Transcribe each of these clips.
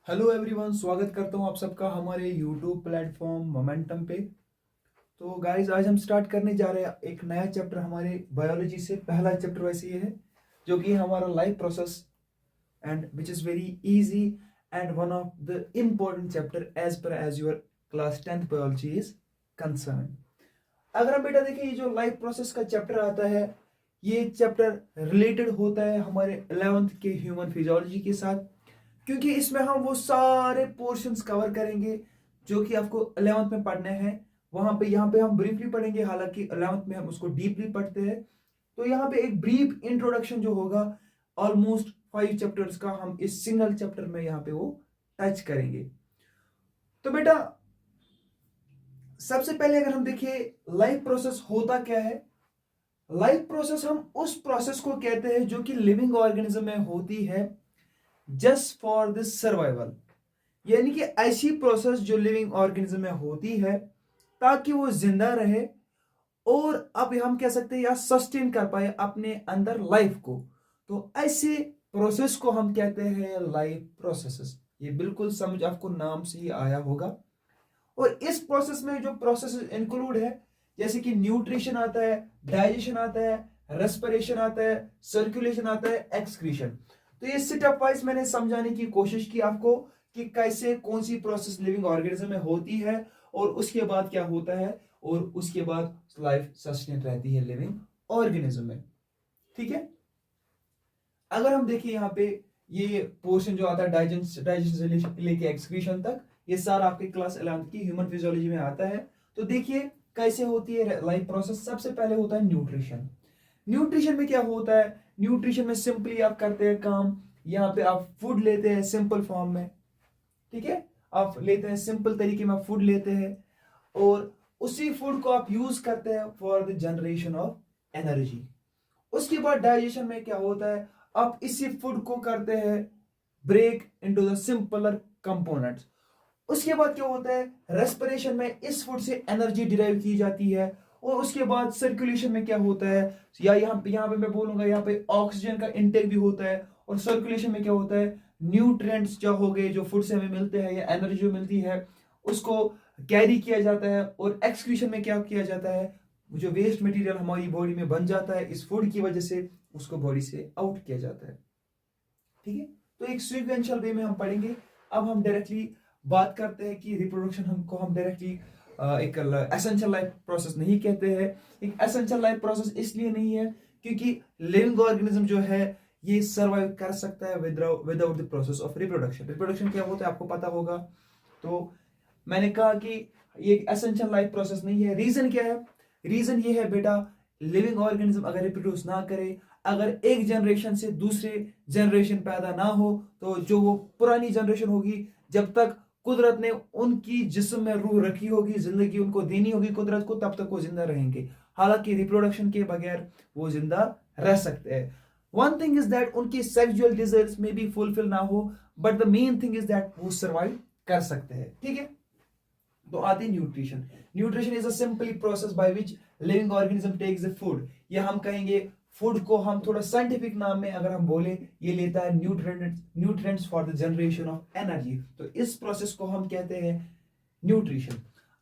Hello everyone, स्वागत करता हूं आप सबका हमारे यूट्यूब प्लेटफॉर्म मोमेंटम पे। तो गाइस, आज हम स्टार्ट करने जा रहे हैं एक नया चैप्टर हमारे बायोलॉजी से। पहला चैप्टर वैसे ये है जो कि हमारा life process and which is very easy and one of the important chapter as per as your class 10th biology is concern. अगर हम बेटा देखिए, ये जो लाइफ प्रोसेस का चैप्टर आता है, ये चैप्टर रिलेटेड होता है हमारे 11th के ह्यूमन फिजियोलॉजी के साथ, क्योंकि इसमें हम वो सारे पोर्शंस कवर करेंगे जो कि आपको 11th में पढ़ने हैं। वहां पे यहाँ पे हम ब्रीफली पढ़ेंगे, हालांकि 11th में हम उसको डीपली पढ़ते हैं। तो यहाँ पे एक ब्रीफ इंट्रोडक्शन जो होगा ऑलमोस्ट 5 चैप्टर्स का, हम इस सिंगल चैप्टर में यहाँ पे वो टच करेंगे। तो बेटा, सबसे पहले अगर हम देखिए लाइफ प्रोसेस होता क्या है। लाइफ प्रोसेस हम उस प्रोसेस को कहते हैं जो कि लिविंग ऑर्गेनिज्म में होती है जस्ट फॉर दिस सर्वाइवल, यानी कि ऐसी प्रोसेस जो लिविंग ऑर्गेनिज्म में होती है ताकि वो जिंदा रहे और अब हम कह सकते हैं या सस्टेन कर पाए अपने अंदर लाइफ को। तो ऐसे प्रोसेस को हम कहते हैं लाइफ प्रोसेसेस। ये बिल्कुल समझ आपको नाम से ही आया होगा। और इस प्रोसेस में जो प्रोसेस इंक्लूड है, जैसे कि न्यूट्रिशन आता है, डाइजेशन आता है, रेस्पिरेशन आता है, सर्कुलेशन आता है, एक्सक्रीशन। तो ये स्टेप वाइज मैंने समझाने की कोशिश की आपको कि कैसे कौन सी प्रोसेस लिविंग ऑर्गेनिज्म में होती है और उसके बाद क्या होता है और उसके बाद लाइफ सस्टेन रहती है लिविंग ऑर्गेनिज्म में। ठीक है। अगर हम देखिए यहाँ पे ये पोर्शन जो आता है डाइजेशन डाइजेशन से लेके एक्सक्रीशन तक, ये सारा आपके क्लास 11th की ह्यूमन फिजियोलॉजी में आता है। तो देखिए कैसे होती है लाइफ प्रोसेस। सबसे पहले होता है न्यूट्रिशन। न्यूट्रिशन में क्या होता है? न्यूट्रिशन में सिंपली आप करते हैं काम, यहाँ पे आप फूड लेते हैं सिंपल फॉर्म में। ठीक है, आप लेते हैं सिंपल तरीके में, फूड लेते हैं और उसी फूड को आप यूज करते हैं for the generation of energy. उसके बाद डाइजेशन में क्या होता है? आप इसी फूड को करते हैं break into the simpler components. उसके बाद क्या होता है? रेस्पिरेशन में इस फूड से एनर्जी डिराइव की जाती है। और उसके बाद सर्कुलेशन में क्या होता है, या यहाँ पे मैं बोलूंगा यहाँ पे ऑक्सीजन का इंटेक भी होता है। और सर्कुलेशन में क्या होता है? न्यूट्रिएंट्स जो हो गए, जो फूड से हमें मिलते हैं या एनर्जी जो मिलती है, उसको कैरी किया जाता है। और एक्सक्रीशन में क्या किया जाता है? जो वेस्ट मटेरियल हमारी बॉडी में बन जाता है इस फूड की वजह से, उसको बॉडी से आउट किया जाता है। ठीक है। तो एक सीक्वेंशियल वे में हम पढ़ेंगे। अब हम डायरेक्टली बात करते हैं कि रिप्रोडक्शन हमको हम डायरेक्टली एक एसेंशियल लाइफ प्रोसेस नहीं कहते हैं। एक एसेंशियल लाइफ प्रोसेस इसलिए नहीं है क्योंकि लिविंग ऑर्गेनिज्म जो है ये सर्वाइव कर सकता है without the process of reproduction. Reproduction क्या होता है आपको पता होगा। तो मैंने कहा कि ये एक एसेंशियल लाइफ प्रोसेस नहीं है। रीजन क्या है? रीजन ये है बेटा, लिविंग ऑर्गेनिज्म अगर रिप्रोड्यूस ना करे, अगर एक जनरेशन से दूसरे जनरेशन पैदा ना हो, तो जो वो पुरानी जनरेशन होगी, जब तक कुदरत ने उनकी जिस्म में रूह रखी होगी, जिंदगी उनको देनी होगी कुदरत को, तब तक वो जिंदा रहेंगे। हालांकि रिप्रोडक्शन के बगैर वो जिंदा रह सकते हैं। वन थिंग इज दैट उनकी सेक्सुअल डिजायर्स में भी फुलफिल ना हो, but the main thing is that वो सर्वाइव कर सकते हैं। ठीक है। तो आती है nutrition. Nutrition is a simply process by which living organism takes the food, या हम कहेंगे फूड को हम थोड़ा साइंटिफिक नाम में अगर हम बोले, ये लेता है nutrients for the generation of energy. तो इस प्रोसेस को हम कहते हैं न्यूट्रिशन।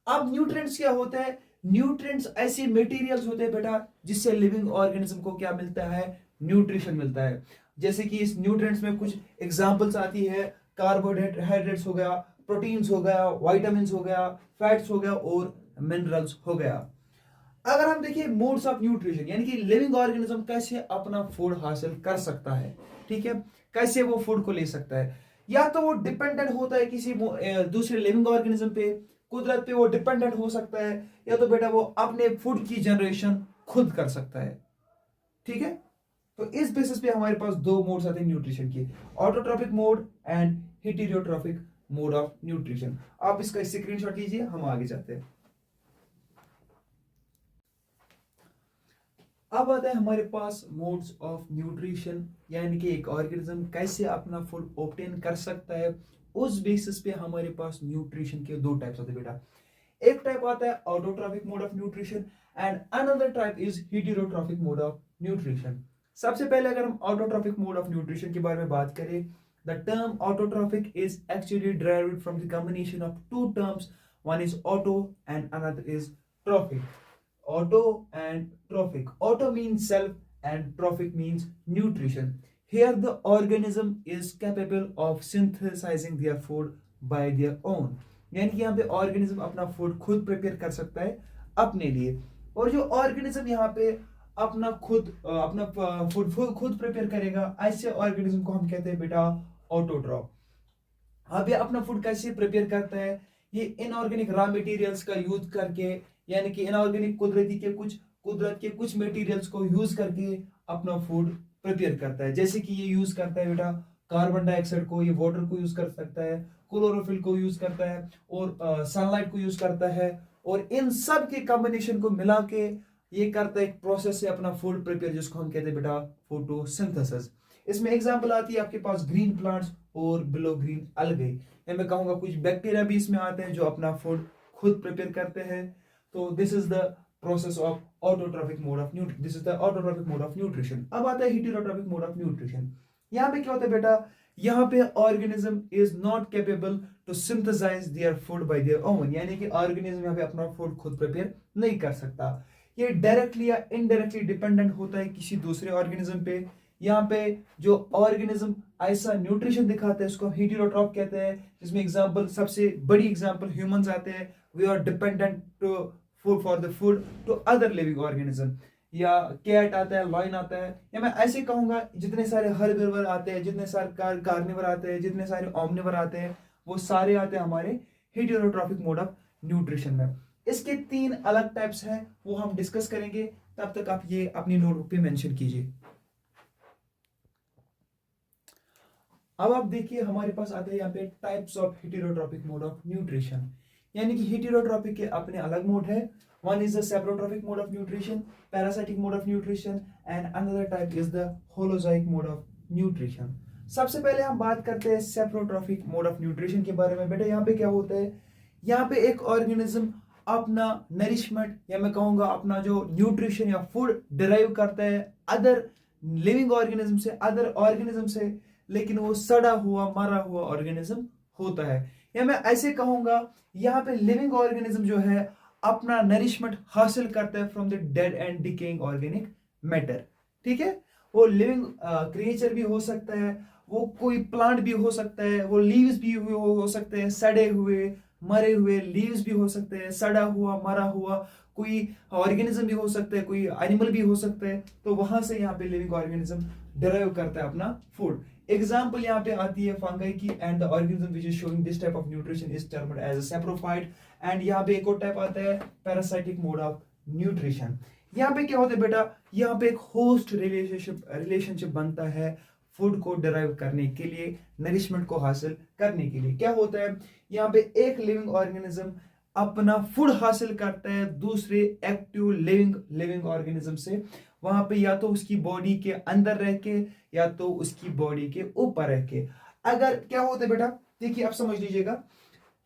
अब न्यूट्रिएंट्स क्या होता है? न्यूट्रिएंट्स ऐसे मटेरियल्स होते हैं बेटा जिससे लिविंग ऑर्गेनिज्म को क्या मिलता है? न्यूट्रिशन मिलता है। जैसे कि इस न्यूट्रिएंट्स में कुछ एग्जांपल्स आती है, कार्बोहाइड्रेट्स हो गया, प्रोटीन्स हो गया, वाइटामिन हो गया, फैट्स हो गया और मिनरल्स हो गया। अगर हम देखिए मोड्स ऑफ न्यूट्रिशन, यानी कि लिविंग ऑर्गेनिज्म कैसे अपना फूड हासिल कर सकता है, ठीक है, कैसे वो फूड को ले सकता है। या तो वो डिपेंडेंट होता है किसी दूसरे लिविंग ऑर्गेनिज्म पे, कुदरत पे वो डिपेंडेंट हो सकता है, या तो बेटा वो अपने फूड की जनरेशन खुद कर सकता है। ठीक है। तो इस बेसिस पे हमारे पास दो मोड्स आते हैं न्यूट्रिशन के, autotrophic mode and heterotrophic mode of nutrition. आप इसका स्क्रीनशॉट लीजिए, हम आगे जाते हैं। अब आता है हमारे पास मोड्स ऑफ न्यूट्रिशन, यानी कि एक ऑर्गेनिज्म कैसे अपना फूड ऑब्टेन कर सकता है। उस बेसिस पे हमारे पास न्यूट्रिशन के दो टाइप्स आते हैं बेटा। एक टाइप आता है autotrophic mode of nutrition and another type is heterotrophic mode of nutrition. सबसे पहले अगर हम ऑटोट्रॉपिक मोड ऑफ न्यूट्रिशन के बारे में बात करें, The term autotrophic is actually derived from the combination of two terms. One is auto and another is trophic. Auto and trophic. Auto means self and trophic means nutrition. Here the organism is capable of synthesizing their food by their own. यानी कि यहाँ पे organism अपना food खुद prepare कर सकता है अपने लिए। और जो ऑर्गेनिज्म यहाँ पे अपना फूड खुद प्रिपेयर करेगा, ऐसे ऑर्गेनिज्म को हम कहते हैं बेटा ऑटोट्रॉफ। अब ये अपना फूड कैसे प्रिपेयर करता है? ये इनऑर्गेनिक रॉ मटेरियल्स का यूज करके, यानी कि इनऑर्गेनिक कुदरत के कुछ मटेरियल्स को यूज करके अपना फूड प्रिपेयर करता है। जैसे कि ये यूज करता है बेटा कार्बन डाइऑक्साइड को, ये वाटर को यूज कर सकता है, क्लोरोफिल को यूज करता है और सनलाइट को यूज करता है, और इन सब के कॉम्बिनेशन को मिला के ये करता है एक प्रोसेस से अपना फूड प्रिपेयर, जिसको हम कहते हैं बेटा फोटोसिंथेसिस। इसमें एग्जांपल आती है आपके पास ग्रीन प्लांट्स और बिलो ग्रीन अलगे। मैं कहूंगा कुछ बैक्टीरिया भी इसमें आते हैं जो अपना फूड खुद प्रिपेयर करते हैं। तो this is the process of autotrophic mode of nutrition. This is the autotrophic mode of nutrition. अब आता है हेटेरोट्रॉफिक मोड ऑफ न्यूट्रिशन। यहाँ पे क्या होता है बेटा, यहाँ पे organism is not capable to synthesise their food by their own, यानी कि ऑर्गेनिज्म यहाँ पे अपना फूड खुद प्रिपेयर नहीं कर सकता। ये डायरेक्टली या इनडायरेक्टली डिपेंडेंट होता है किसी दूसरे ऑर्गेनिज्म पे। यहाँ पे जो ऑर्गेनिज्म ऐसा न्यूट्रिशन दिखाता है उसको हेटेरोट्रॉफ कहते हैं, जिसमें एग्जांपल सबसे बड़ी एग्जांपल ह्यूमंस आते हैं। We are dependent to food for the food to other living organism. या कैट आता है, लॉयन आता है, या मैं ऐसे कहूंगा जितने सारे हर्बिवर आते हैं, जितने सारे कार्निवर आते हैं, जितने सारे ओमनिवर आते हैं, वो सारे आते हैं हमारे हेटेरोट्रॉफिक मोड ऑफ न्यूट्रिशन में। इसके 3 अलग टाइप्स हैं, वो हम डिस्कस करेंगे। तब तक आप ये अपनी नोटबुक पे मेंशन कीजिए। अब आप देखिए हमारे पास आते हैं यहाँ पे types of heterotrophic mode of nutrition, यानी कि हेटेरोट्रॉफिक के अपने अलग मोड है। One is the saprotrophic mode of nutrition, parasitic mode of nutrition, and another type is the holozoic mode of nutrition. सबसे पहले हम बात करते हैं सेप्रोट्रॉफिक मोड ऑफ न्यूट्रिशन के बारे में। बेटा यहाँ पे क्या होता है, यहाँ पे एक ऑर्गेनिज्म अपना नरिशमेंट, या मैं कहूंगा अपना जो न्यूट्रिशन या फूड डिराइव करता है अदर लिविंग ऑर्गेनिज्म से, अदर ऑर्गेनिज्म से, लेकिन वो सड़ा हुआ मरा हुआ ऑर्गेनिज्म होता है। या मैं ऐसे कहूंगा यहाँ पे लिविंग ऑर्गेनिज्म जो है अपना नरिशमेंट हासिल करता है from the dead and decaying organic matter. ठीक है, वो लिविंग क्रिएचर भी हो सकता है, वो कोई प्लांट भी हो सकता है, वो लीव्स भी हो सकते हैं, सड़े हुए मरे हुए लीव्स भी हो सकते हैं, सड़ा हुआ मरा हुआ कोई ऑर्गेनिज्म भी हो सकता है, कोई एनिमल भी हो सकता है। तो वहां से यहाँ पे लिविंग ऑर्गेनिज्म डिराइव करता है अपना फूड। एग्जाम्पल यहाँ पे आती है फंगाई की, and the organism which is showing this type of nutrition is termed as a saprophyte. And यहाँ पे एक और टाइप आता है पैरासाइटिक मोड ऑफ न्यूट्रिशन। यहाँ पे क्या होता है बेटा, यहाँ पे एक होस्ट रिलेशनशिप बनता है फूड को डिराइव करने के लिए, नरिशमेंट को हासिल करने के लिए। क्या होता है, यहाँ पे एक लिविंग ऑर्गेनिज्म अपना फूड हासिल करता है दूसरे एक्टिव लिविंग ऑर्गेनिज्म से, वहां पे या तो उसकी बॉडी के अंदर रह के या तो उसकी बॉडी के ऊपर रह के। अगर क्या होता है बेटा, देखिए आप समझ लीजिएगा,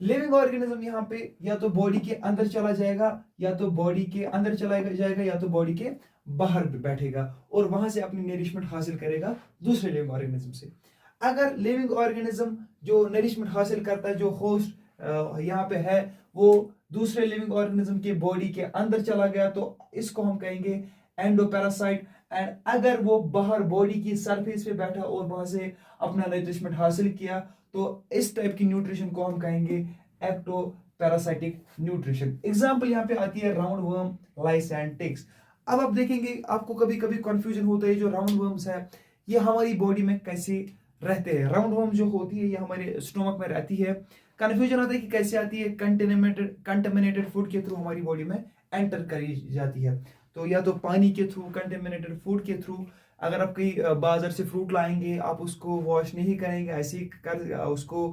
लिविंग ऑर्गेनिज्म यहाँ पे या तो बॉडी के अंदर चला जाएगा, या तो बॉडी के अंदर चला जाएगा, या तो बॉडी के बाहर बैठेगा और वहां से अपनी नरिशमेंट हासिल करेगा दूसरे लिविंग ऑर्गेनिज्म से। अगर लिविंग ऑर्गेनिज्म जो नरिशमेंट हासिल करता है, जो होस्ट यहाँ पे है, वो दूसरे लिविंग ऑर्गेनिज्म के बॉडी के अंदर चला गया, तो इसको हम कहेंगे एंडोपैरासाइट। एंड अगर वो बाहर बॉडी की सरफेस पे बैठा और वहां से अपना नरिशमेंट हासिल किया, तो इस टाइप की न्यूट्रिशन को हम कहेंगे एक्टोपैरासाइटिक न्यूट्रिशन। एग्जांपल यहाँ पे आती है roundworm, lice and ticks. अब आप देखेंगे आपको कभी कभी कंफ्यूजन होता है, जो राउंड वर्म्स है ये हमारी बॉडी में कैसे रहते हैं। राउंड वर्म जो होती है ये हमारे स्टोमक में रहती है। कंफ्यूजन आता है कि कैसे आती है, कंटेमिनेटेड फूड के थ्रू हमारी बॉडी में एंटर करी जाती है। तो या तो पानी के थ्रू, कंटेमिनेटेड फूड के थ्रू। अगर आप कहीं बाजार से फ्रूट लाएंगे, आप उसको वॉश नहीं करेंगे, ऐसे ही कर उसको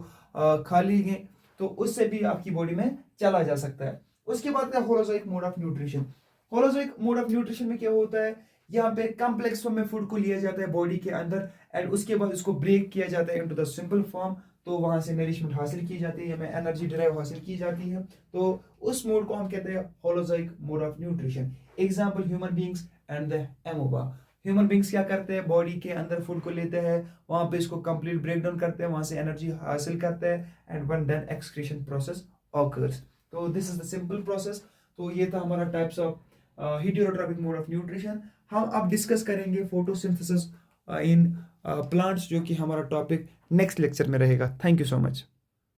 खा लेंगे, तो उससे भी आपकी बॉडी में चला जा सकता है। उसके बाद holozoic mode of nutrition. Holozoic mode of nutrition में क्या होता है, यहाँ पे कॉम्प्लेक्स फॉर्म में फूड को लिया जाता है बॉडी के अंदर, एंड उसके बाद उसको ब्रेक किया जाता है इनटू द सिंपल फॉर्म, तो वहां से नरिशमेंट हासिल की जाती है, हमें एनर्जी ड्राइव हासिल की जाती है। तो उस मोड को हम कहते हैं holozoic mode of nutrition. Example human beings and the amoeba. Human beings क्या करते हैं, बॉडी के अंदर फूड को लेते हैं, वहां पे इसको कंप्लीट ब्रेक डाउन करते हैं, वहां से एनर्जी हासिल करते हैं, and one then excretion process occurs. तो this is the simple process. तो ये था हमारा types of heterotrophic mode of nutrition. हम अब डिस्कस करेंगे फोटोसिंथेसिस इन प्लांट्स, जो कि हमारा टॉपिक नेक्स्ट लेक्चर में रहेगा। Thank you so much.